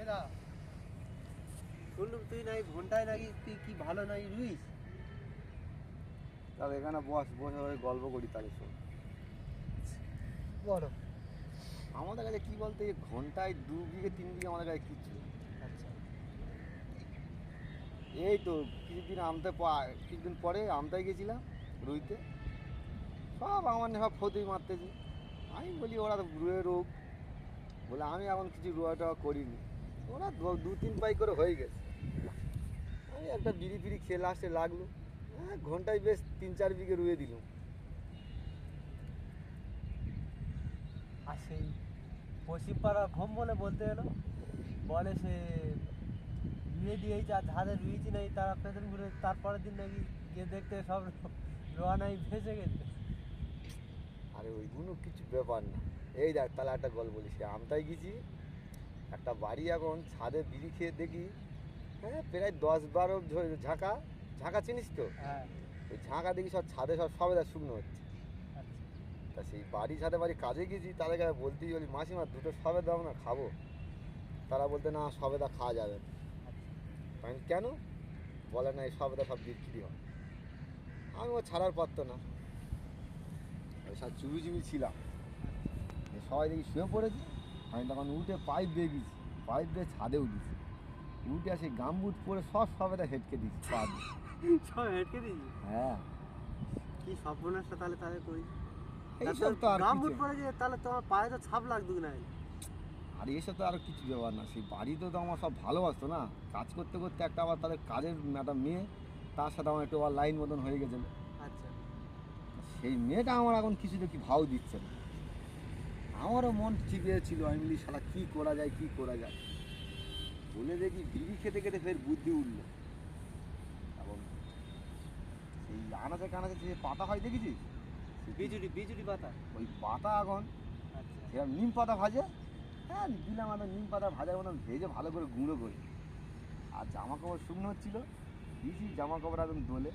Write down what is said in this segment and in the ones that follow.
এরা শুনলুম তুই নাই ঘন্টায় নাকি তুই কি ভালো নাই রুইস। তাহলে এখানে বসে গল্প করি তাহলে শোন। বড় আমাদের কাছে কি বলতে ঘন্টায় 2 বিঘে 3 বিঘে আমাদের কাছে কিচ্ছু। আচ্ছা এই তো কিছুদিন পরে আমতায় গেছিলাম রুইতে, সব আমার সব ফতুই মারতেছি। আমি বলি ওরা তো রুয়ে রোগ বলে, আমি এখন কিছু রুয়াটা করিনি, ওরা 2-3 পাই করে হয়ে গেছে। আমি একটা বিড়ি ফিড়ি খেয়ে লাস্টে লাগলো, ঘন্টায় বেশ 3-4 বিঘে রুয়ে দিলাম। আর সেই পশ্চিম পাড়া ঘুম বলে বলতে এলো, বলে সে রুয়ে দিয়েছে আর ধারে রুইছি নাই, তারা পেছন ঘুরে তারপরের দিন নাকি গিয়ে দেখতে সব রোয়া নাই ভেসে গেছে। আরে ওইগুলো কিছু ব্যাপার না। এই দেখ তাহলে একটা গল্প বলি, সে আমতায় গেছি, একটা বাড়ি এখন ছাদে বিড়ি খেয়ে দেখি, প্রায় 10-12 ঝাঁকা ঝাঁকা চিনিস তো? হ্যাঁ ওই ঝাঁকা দেখি সব ছাদে সব সবেদা শুকনো হচ্ছে। আচ্ছা তা সেই বাড়ি ছাদে বাড়ি কাজে গেছি, তাদেরকে বলতেই বলি মাসিমা 2টো সবেদা দাও না, খাবো। তারা বলতে না সবেদা খাওয়া যাবে না। আমি কেন? বলে না এই সবেদা সব বিক্রি হয়। আমি ও ছাড়ার পারতো না, ওই সব চুবি ছিলাম। সবাই দেখি শুয়ে পড়েছি, আমি তখন উঠে পাইপ দিয়ে গেছি, পাইপ দিয়ে ছাদে উঠেছি, উঠে আসে গামবুট পরে সব সবেদা হেঁটকে দিচ্ছি পা দিয়ে। সব হেঁটকে দিয়েছি। হ্যাঁ কি সর্বনাশটা তাহলে তাহলে করি। এইসব তো আর গাম কিছু, বুট পরে যে তাহলে তোমার পায়ে তো ছাপ লাগতো না। আর এসব তো আর কিছু ব্যাপার না। সেই বাড়িতে তো আমার সব ভালোবাসতো না, কাজ করতে করতে একটা আবার তাদের কাজের একটা মেয়ে, তার সাথে আমার একটু আবার লাইন মতন হয়ে গেছিলো। আচ্ছা সেই মেয়েটা আমার এখন কিছুতে কি ভাও দিচ্ছে না। আমারও মন ঠিক ছিল, আমি বলি শালা কী করা যায় কী করা যায় বলে দেখি বিড়ি খেতে খেতে ফের বুদ্ধি উঠলো। এবং সেই আনাচে কানাচে যে পাতা হয় দেখেছিস, বিজুলি পাতা। ওই পাতা এখন আচ্ছা সেরকম নিম পাতা ভাজে, দিলাম আমাদের নিম পাতা ভাজার মতন ভেজে ভালো করে গুঁড়ো করে। আর জামা কাপড় শুকনো হচ্ছিলো, দিয়েছি জামা কাপড় একদম দোলে।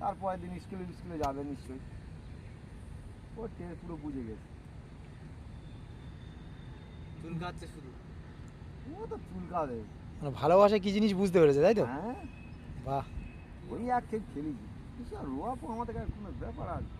তারপরের দিন স্কুলে যাবে নিশ্চয়ই, ও পুরো বুঝে গেছে। চুল কাটছে শুধু, ও তো চুলকাবে। মানে ভালোবাসা কি জিনিস বুঝতে পেরেছে, তাই তো? হ্যাঁ বাহ। ওই এক খেয়ে খেলেছি, কিছু আর রোয়া আমাদের কাছে কোনো ব্যাপার আছে?